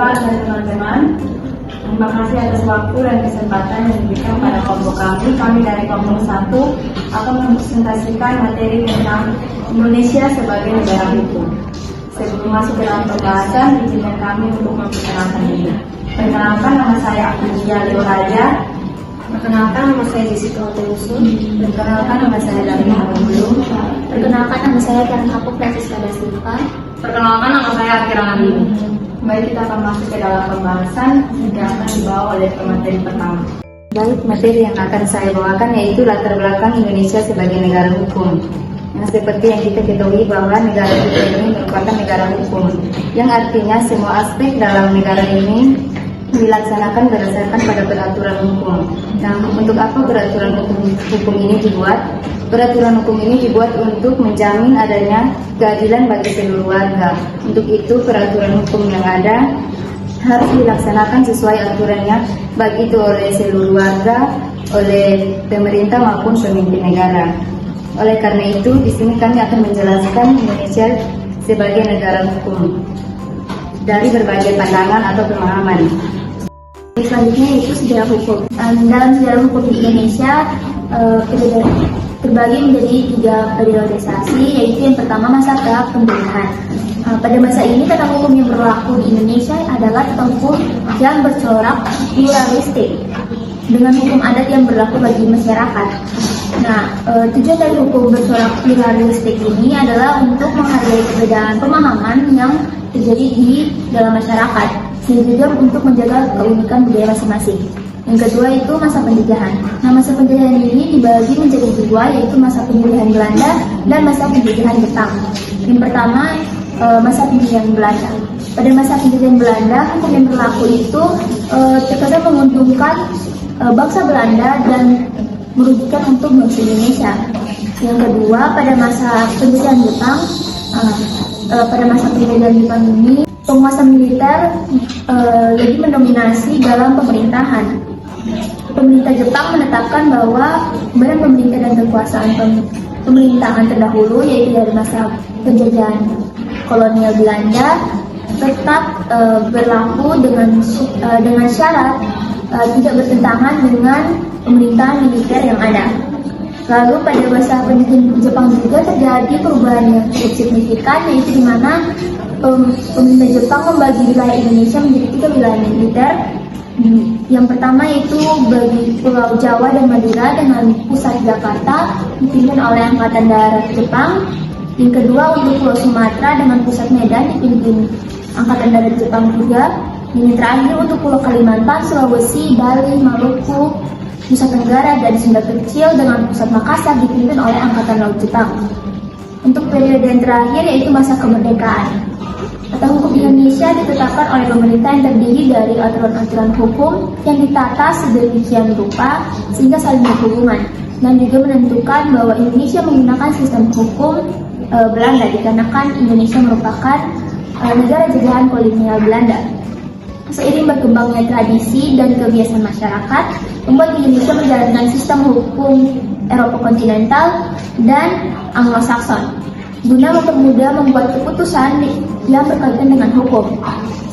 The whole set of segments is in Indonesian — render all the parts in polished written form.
Pak dan teman-teman. Terima kasih atas waktu dan kesempatan yang diberikan pada kelompok kami. Kami dari kelompok 1 akan mempresentasikan materi tentang Indonesia sebagai negara hukum. Sebelum masuk ke dalam pembahasan, izinkan kami untuk memperkenalkan diri. Perkenalkan, nama saya Aprilia Leo Raja. Perkenalkan, nama saya Jessica Otelusu. Perkenalkan, nama saya Darina Belum. Perkenalkan, nama saya Karen Kapuk Francisca da Silva. Perkenalkan, nama saya Akira Nandini. Baik, kita akan masuk ke dalam pembahasan yang akan dibawa oleh pemateri pertama. Baik, materi yang akan saya bawakan yaitu latar belakang Indonesia sebagai negara hukum. Yang seperti yang kita ketahui bahwa negara kita ini merupakan negara hukum, yang artinya semua aspek dalam negara ini dilaksanakan berdasarkan pada peraturan hukum. Nah, untuk apa peraturan hukum ini dibuat? Peraturan hukum ini dibuat untuk menjamin adanya keadilan bagi seluruh warga. Untuk itu, peraturan hukum yang ada harus dilaksanakan sesuai aturannya, baik itu oleh seluruh warga, oleh pemerintah maupun pemimpin negara. Oleh karena itu, di sini kami akan menjelaskan Indonesia sebagai negara hukum dari berbagai pandangan atau pemahaman. Selanjutnya yaitu sejarah hukum. Dalam sejarah hukum di Indonesia terbagi menjadi 3 periodisasi, yaitu yang pertama masa pemerintahan. Pada masa ini tata hukum yang berlaku di Indonesia adalah tata hukum yang bercorak pluralistik dengan hukum adat yang berlaku bagi masyarakat. Nah, tujuan dari hukum bercorak pluralistik ini adalah untuk menghargai perbedaan pemahaman yang terjadi di dalam masyarakat, dan juga untuk menjaga keunikan budaya masing-masing. Yang kedua itu masa penjajahan. Nah, masa penjajahan ini dibagi menjadi 2, yaitu masa penjajahan Belanda dan masa penjajahan Jepang. Yang pertama, masa penjajahan Belanda. Pada masa penjajahan Belanda, hukum yang berlaku itu terkadang menguntungkan bangsa Belanda dan merugikan untuk bangsa Indonesia. Yang kedua, pada masa penjajahan Jepang, ini penguasa militer lebih mendominasi dalam pemerintahan. Pemerintah Jepang menetapkan bahwa badan pemerintah dan kekuasaan pemerintahan terdahulu, yaitu dari masa penjajahan kolonial Belanda, tetap berlaku dengan syarat tidak bertentangan dengan pemerintahan militer yang ada. Lalu pada masa penjajahan Jepang juga terjadi perubahan yang cukup signifikan, yaitu di mana pemerintah Jepang membagi wilayah Indonesia menjadi 3 wilayah militer. Yang pertama yaitu bagi Pulau Jawa dan Madura dengan pusat Jakarta dipimpin oleh Angkatan Darat Jepang. Yang kedua untuk Pulau Sumatera dengan pusat Medan dipimpin Angkatan Darat Jepang juga. Yang terakhir untuk Pulau Kalimantan, Sulawesi, Bali, Maluku, Nusa Tenggara dan Sunda Kecil dengan pusat Makassar dipimpin oleh Angkatan Laut Jepang. Untuk periode yang terakhir yaitu masa kemerdekaan. Tata hukum Indonesia ditetapkan oleh pemerintah yang terdiri dari aturan-aturan hukum yang ditata sedemikian rupa sehingga saling berhubungan, dan juga menentukan bahwa Indonesia menggunakan sistem hukum Belanda dikarenakan Indonesia merupakan negara jajahan kolonial Belanda. Seiring berkembangnya tradisi dan kebiasaan masyarakat, membuat Indonesia menjalankan sistem hukum Eropa kontinental dan Anglo-Saxon guna mempermudah membuat keputusan yang berkaitan dengan hukum.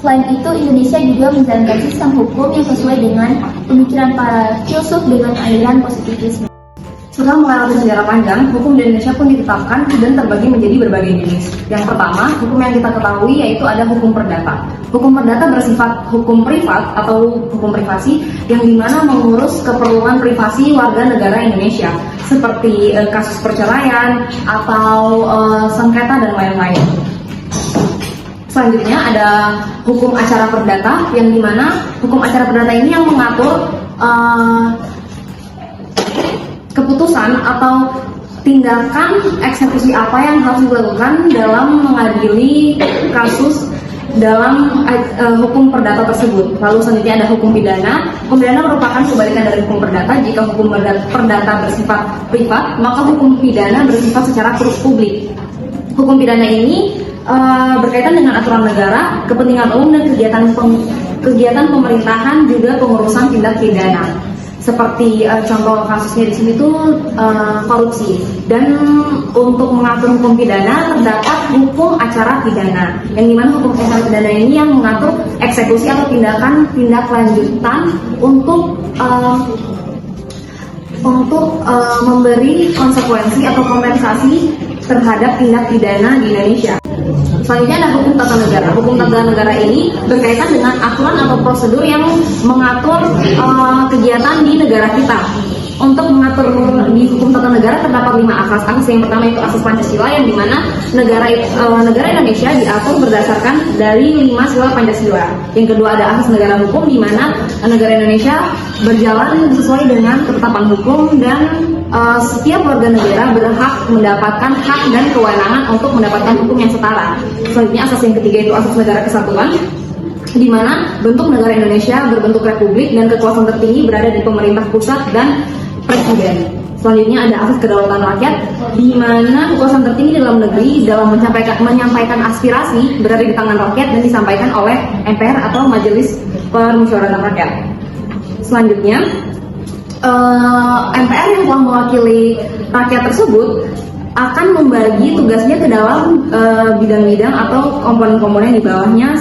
Selain itu, Indonesia juga menjalankan sistem hukum yang sesuai dengan pemikiran para filsuf dengan aliran positivisme. Setelah melewati sejarah panjang, hukum di Indonesia pun ditetapkan dan terbagi menjadi berbagai jenis. Yang pertama, hukum yang kita ketahui yaitu ada hukum perdata. Hukum perdata bersifat hukum privat atau hukum privasi yang dimana mengurus keperluan privasi warga negara Indonesia, seperti kasus perceraian atau sengketa dan lain-lain. Selanjutnya ada hukum acara perdata yang dimana hukum acara perdata ini yang mengatur keputusan atau tindakan eksekusi apa yang harus dilakukan dalam mengadili kasus dalam hukum perdata tersebut. Lalu selanjutnya ada hukum pidana. Hukum pidana merupakan kebalikan dari hukum perdata. Jika hukum perdata bersifat privat, maka hukum pidana bersifat secara publik. Hukum pidana ini berkaitan dengan aturan negara, kepentingan umum dan kegiatan pemerintahan juga pengurusan tindak pidana. Seperti contoh kasusnya di sini tuh korupsi. Dan untuk mengatur hukum pidana terdapat hukum acara pidana. Yang dimana hukum acara pidana ini yang mengatur eksekusi atau tindak lanjutan untuk memberi konsekuensi atau kompensasi terhadap tindak pidana di Indonesia. Selanjutnya ada hukum tata negara. Hukum tata negara ini berkaitan dengan aturan atau prosedur yang mengatur kegiatan di negara kita. Untuk mengatur di hukum tata negara terdapat 5 asas. Yang pertama itu asas Pancasila, yang dimana negara Indonesia diatur berdasarkan dari 5 sila Pancasila. Yang kedua ada asas negara hukum, di mana negara Indonesia berjalan sesuai dengan ketetapan hukum dan setiap warga negara berhak mendapatkan hak dan kewenangan untuk mendapatkan hukum yang setara. Selanjutnya asas yang ketiga itu asas negara kesatuan, di mana bentuk negara Indonesia berbentuk republik dan kekuasaan tertinggi berada di pemerintah pusat dan presiden. Selanjutnya ada asas kedaulatan rakyat, di mana kekuasaan tertinggi dalam negeri dalam menyampaikan aspirasi berada di tangan rakyat dan disampaikan oleh MPR atau Majelis Permusyawaratan Rakyat. Selanjutnya MPR yang telah mewakili rakyat tersebut akan membagi tugasnya ke dalam bidang-bidang atau komponen-komponen di bawahnya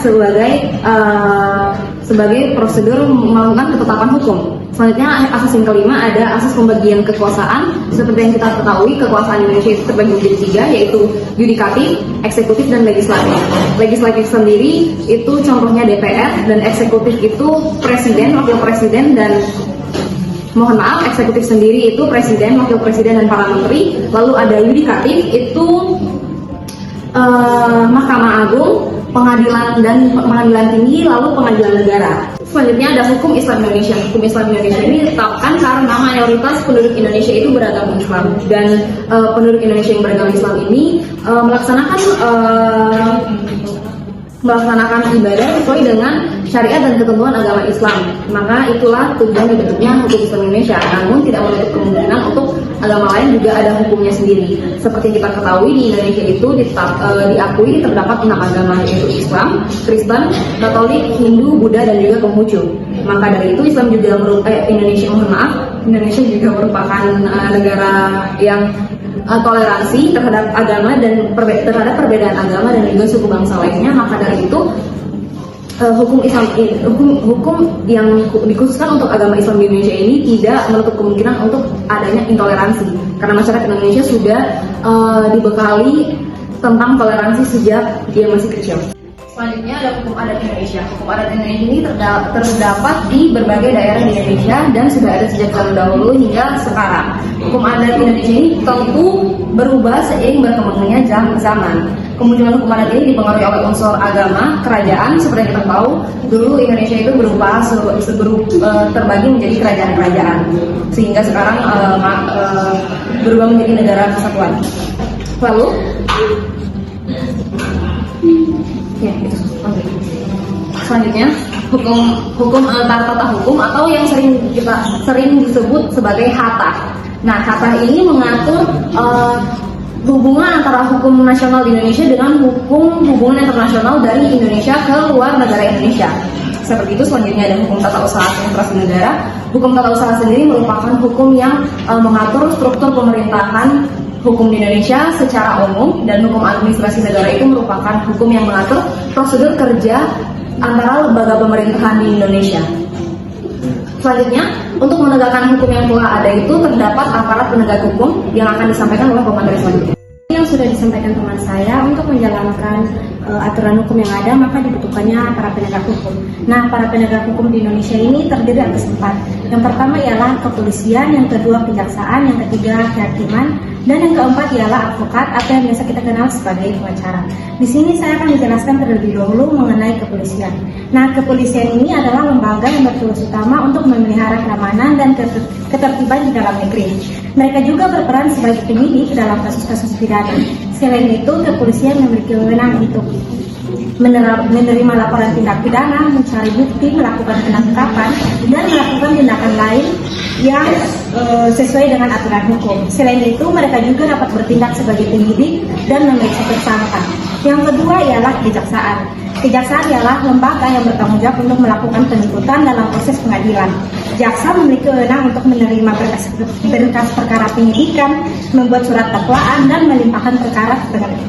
sebagai prosedur melakukan ketetapan hukum. Selanjutnya asas yang kelima ada asas pembagian kekuasaan. Seperti yang kita ketahui, kekuasaan Indonesia itu terbagi menjadi 3, yaitu yudikatif, eksekutif, dan legislatif. Legislatif sendiri itu contohnya DPR, dan eksekutif itu presiden, wakil presiden, dan eksekutif sendiri itu presiden, wakil presiden, dan para menteri. Lalu ada yudikatif itu Mahkamah Agung, pengadilan tinggi, lalu pengadilan negara. Selanjutnya ada hukum Islam Indonesia. Hukum Islam Indonesia ini ditetapkan karena mayoritas penduduk Indonesia itu beragama Islam, dan penduduk Indonesia yang beragama Islam ini melaksanakan ibadah sesuai dengan syariat dan ketentuan agama Islam. Maka itulah tujuan dibentuknya hukum Islam Indonesia. Namun tidak menutup kemungkinan untuk agama lain juga ada hukumnya sendiri. Seperti kita ketahui, di Indonesia itu diakui terdapat 6 agama, yaitu Islam, Kristen, Katolik, Hindu, Buddha, dan juga Konghucu. Maka dari itu Islam juga Indonesia juga merupakan negara yang toleransi terhadap agama dan terhadap perbedaan agama dan juga suku bangsa lainnya. Maka dari itu hukum yang dikhususkan untuk agama Islam di Indonesia ini tidak menutup kemungkinan untuk adanya intoleransi, karena masyarakat Indonesia sudah dibekali tentang toleransi sejak dia masih kecil. Selanjutnya ada hukum adat Indonesia. Hukum adat Indonesia ini terdapat di berbagai daerah di Indonesia dan sudah ada sejak zaman dahulu hingga sekarang. Hukum adat Indonesia ini tentu berubah seiring berkembangnya zaman. Kemunculan hukum adat ini dipengaruhi oleh unsur agama, kerajaan. Seperti yang kita tahu, dulu Indonesia itu terbagi menjadi kerajaan-kerajaan, sehingga sekarang berubah menjadi negara kesatuan. Lalu selanjutnya hukum tata hukum atau yang sering disebut sebagai hata. Nah, hata ini mengatur hubungan antara hukum nasional di Indonesia dengan hubungan internasional dari Indonesia ke luar negara Indonesia. Seperti itu. Selanjutnya ada hukum tata usaha administrasi negara. Hukum tata usaha sendiri merupakan hukum yang mengatur struktur pemerintahan hukum di Indonesia secara umum, dan hukum administrasi negara itu merupakan hukum yang mengatur prosedur kerja antara lembaga pemerintahan di Indonesia. Selanjutnya, untuk menegakkan hukum yang telah ada itu terdapat aparat penegak hukum yang akan disampaikan oleh pemateri selanjutnya. Yang sudah disampaikan teman saya, untuk menjalankan aturan hukum yang ada maka dibutuhkannya para penegak hukum. Nah, para penegak hukum di Indonesia ini terdiri atas 4. Yang pertama ialah kepolisian, yang kedua kejaksaan, yang ketiga kehakiman, dan yang keempat ialah advokat atau yang biasa kita kenal sebagai pengacara. Di sini saya akan menjelaskan terlebih dahulu mengenai kepolisian. Nah, kepolisian ini adalah lembaga yang bertugas utama untuk memelihara keamanan dan ketertiban di dalam negeri. Mereka juga berperan sebagai penyidik dalam kasus-kasus pidana. Selain itu, kepolisian memiliki wewenang untuk menerima laporan tindak pidana, mencari bukti, melakukan penangkapan, dan melakukan tindakan lain yang sesuai dengan aturan hukum. Selain itu, mereka juga dapat bertindak sebagai penyidik dan memeriksa tersangka. Yang kedua ialah kejaksaan. Kejaksaan ialah lembaga yang bertanggung jawab untuk melakukan penuntutan dalam proses pengadilan. Jaksa memiliki wewenang untuk menerima berkas perkara penyidikan, membuat surat dakwaan, dan melimpahkan perkara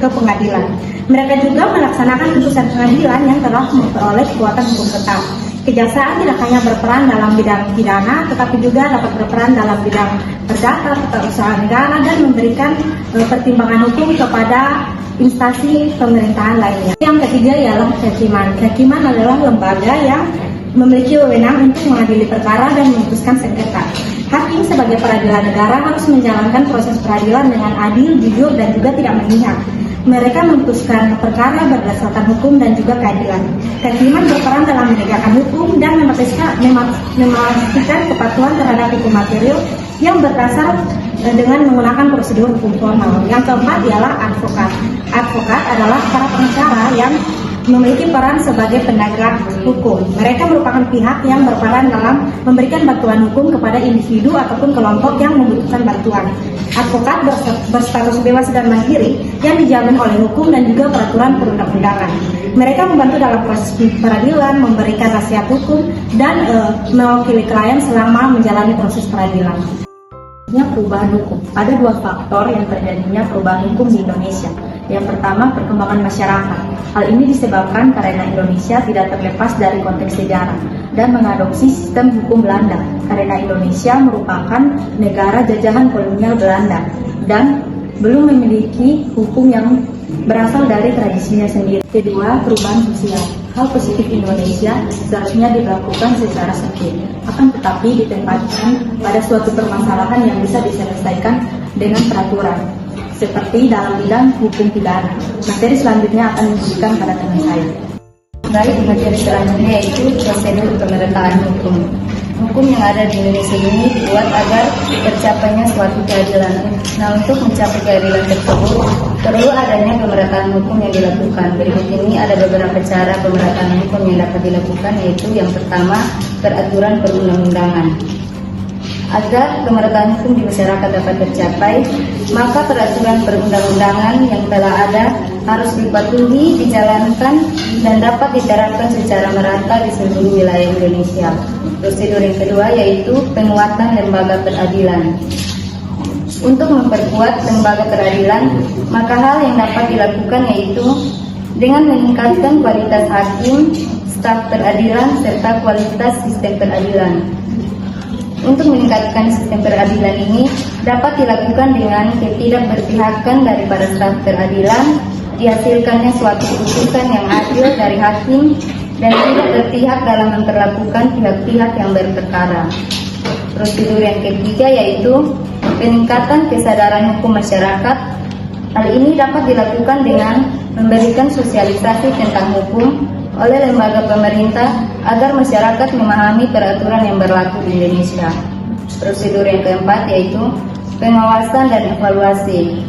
ke pengadilan. Mereka juga melaksanakan putusan pengadilan yang telah memperoleh kekuatan hukum tetap. Kejaksaan tidak hanya berperan dalam bidang pidana, tetapi juga dapat berperan dalam bidang perdata, tata usaha negara, dan memberikan pertimbangan hukum kepada instansi pemerintahan lainnya. Yang ketiga ialah kehakiman. Kehakiman adalah lembaga yang memiliki wewenang untuk mengadili perkara dan memutuskan sengketa. Hakim sebagai peradilan negara harus menjalankan proses peradilan dengan adil, jujur, dan juga tidak memihak. Mereka memutuskan perkara berdasarkan hukum dan juga keadilan. Kehakiman berperan dalam menegakkan hukum dan memastikan kepatuhan terhadap hukum material yang berdasar dengan menggunakan prosedur hukum formal. Yang keempat ialah advokat. Advokat adalah para pengacara yang memiliki peran sebagai penegak hukum. Mereka merupakan pihak yang berperan dalam memberikan bantuan hukum kepada individu ataupun kelompok yang membutuhkan bantuan. Advokat berstatus bebas dan mandiri yang dijamin oleh hukum dan juga peraturan perundang-undangan. Mereka membantu dalam proses peradilan, memberikan nasihat hukum, dan mewakili klien selama menjalani proses peradilan. Perubahan hukum. Ada dua faktor yang terjadinya perubahan hukum di Indonesia. Yang pertama, perkembangan masyarakat. Hal ini disebabkan karena Indonesia tidak terlepas dari konteks sejarah dan mengadopsi sistem hukum Belanda, karena Indonesia merupakan negara jajahan kolonial Belanda dan belum memiliki hukum yang berasal dari tradisinya sendiri. Kedua, perubahan sosial. Hal positif Indonesia seharusnya dilakukan secara sempit, akan tetapi ditempatkan pada suatu permasalahan yang bisa diselesaikan dengan peraturan, seperti dalam bidang hukum pidana. Materi selanjutnya akan diberikan pada teman saya. Baik, materi selanjutnya yaitu prosedur pemerataan hukum. Hukum yang ada di Indonesia ini dibuat agar tercapainya suatu keadilan. Nah, untuk mencapai keadilan tersebut, perlu adanya pemerataan hukum yang dilakukan. Berikut ini ada beberapa cara pemerataan hukum yang dapat dilakukan, yaitu yang pertama, peraturan perundang-undangan. Agar pemerataan hukum di masyarakat dapat tercapai, maka peraturan perundang-undangan yang telah ada harus dipatuhi, dijalankan, dan dapat diterapkan secara merata di seluruh wilayah Indonesia. Prosedur yang kedua yaitu penguatan lembaga peradilan. Untuk memperkuat lembaga peradilan, maka hal yang dapat dilakukan yaitu dengan meningkatkan kualitas hakim, staf peradilan, serta kualitas sistem peradilan. Untuk meningkatkan sistem peradilan ini dapat dilakukan dengan ketidakberpihakan dari para staf peradilan, dihasilkannya suatu putusan yang adil dari hakim, dan tidak berpihak dalam memperlakukan pihak-pihak yang berperkara. Prosedur yang ketiga yaitu peningkatan kesadaran hukum masyarakat. Hal ini dapat dilakukan dengan memberikan sosialisasi tentang hukum oleh lembaga pemerintah agar masyarakat memahami peraturan yang berlaku di Indonesia. Prosedur yang keempat yaitu pengawasan dan evaluasi.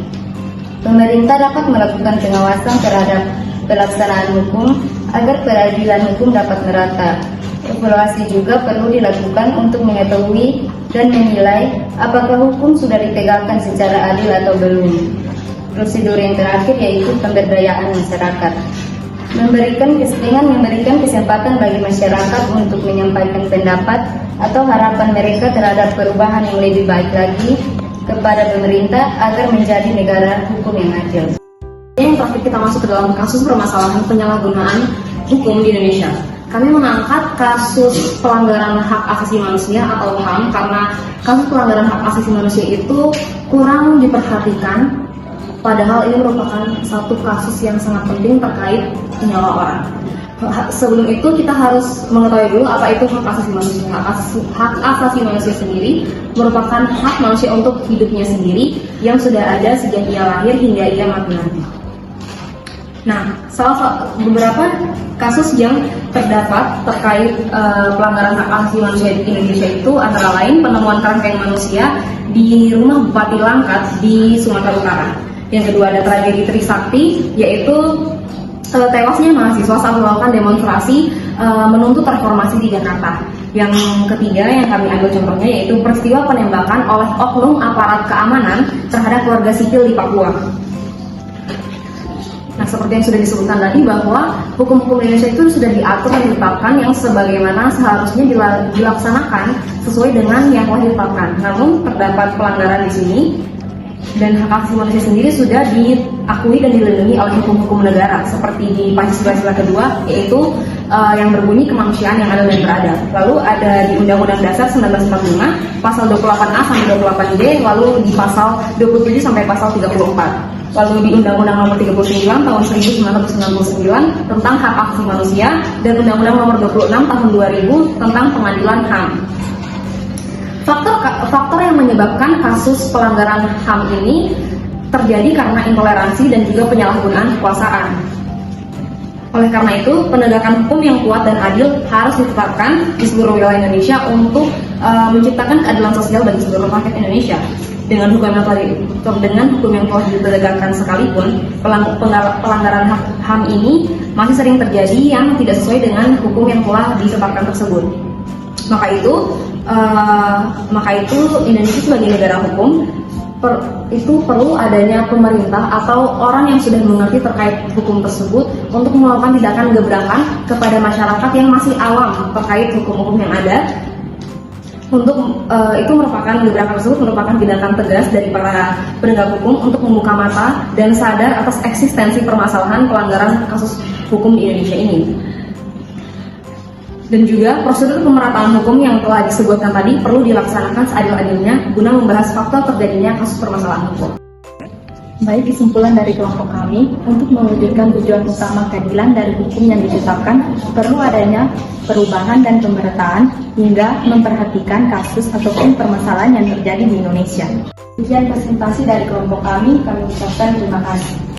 Pemerintah dapat melakukan pengawasan terhadap pelaksanaan hukum agar peradilan hukum dapat merata. Evaluasi juga perlu dilakukan untuk mengetahui dan menilai apakah hukum sudah ditegakkan secara adil atau belum. Prosedur yang terakhir yaitu pemberdayaan masyarakat. Memberikan kesempatan bagi masyarakat untuk menyampaikan pendapat atau harapan mereka terhadap perubahan yang lebih baik lagi kepada pemerintah agar menjadi negara hukum yang adil. Yang terakhir kita masuk ke dalam kasus permasalahan penyalahgunaan hukum di Indonesia. Kami mengangkat kasus pelanggaran hak asasi manusia atau HAM karena kasus pelanggaran hak asasi manusia itu kurang diperhatikan. Padahal ini merupakan satu kasus yang sangat penting terkait nyawa orang. Sebelum itu kita harus mengetahui dulu apa itu hak asasi manusia. Hak asasi manusia sendiri merupakan hak manusia untuk hidupnya sendiri yang sudah ada sejak ia lahir hingga ia mati nanti. Nah, beberapa kasus yang terdapat terkait pelanggaran hak asasi manusia di Indonesia itu antara lain penemuan kerangkeng manusia di rumah Bupati Langkat di Sumatera Utara. Yang kedua ada tragedi Trisakti, yaitu tewasnya mahasiswa saat melakukan demonstrasi menuntut reformasi di Jakarta. Yang ketiga yang kami ambil contohnya yaitu peristiwa penembakan oleh oknum aparat keamanan terhadap warga sipil di Papua. Nah, seperti yang sudah disebutkan tadi bahwa hukum-hukum Indonesia itu sudah diatur dan ditetapkan yang sebagaimana seharusnya dilaksanakan sesuai dengan yang telah ditetapkan. Namun terdapat pelanggaran di sini dan hak asasi manusia sendiri sudah diakui dan dilindungi oleh hukum-hukum negara seperti di Pancasila kedua, yaitu yang berbunyi kemanusiaan yang adil dan beradab. Lalu ada di Undang-Undang Dasar 1945 pasal 28A sampai 28D, lalu di pasal 27 sampai pasal 34. Lalu di Undang-Undang Nomor 39 tahun 1999 tentang hak asasi manusia dan Undang-Undang Nomor 26 tahun 2000 tentang pengadilan HAM. Faktor yang menyebabkan kasus pelanggaran HAM ini terjadi karena intoleransi dan juga penyalahgunaan kekuasaan. Oleh karena itu, penegakan hukum yang kuat dan adil harus ditetapkan di seluruh wilayah Indonesia untuk menciptakan keadilan sosial bagi seluruh rakyat Indonesia. Dengan hukum yang telah ditegakkan sekalipun, pelanggaran HAM ini masih sering terjadi yang tidak sesuai dengan hukum yang telah ditetapkan tersebut. Maka itu Indonesia sebagai negara hukum itu perlu adanya pemerintah atau orang yang sudah mengerti terkait hukum tersebut untuk melakukan tindakan gebrakan kepada masyarakat yang masih awam terkait hukum-hukum yang ada. Untuk itu merupakan gebrakan tersebut merupakan tindakan tegas dari para penegak hukum untuk membuka mata dan sadar atas eksistensi permasalahan pelanggaran kasus hukum di Indonesia ini. Dan juga prosedur pemerataan hukum yang telah disebutkan tadi perlu dilaksanakan seadil-adilnya guna membahas faktor terjadinya kasus permasalahan hukum. Baik, kesimpulan dari kelompok kami, untuk mewujudkan tujuan utama keadilan dari hukum yang ditetapkan, perlu adanya perubahan dan pemerataan hingga memperhatikan kasus ataupun permasalahan yang terjadi di Indonesia. Sekian presentasi dari kelompok kami ucapkan terima kasih.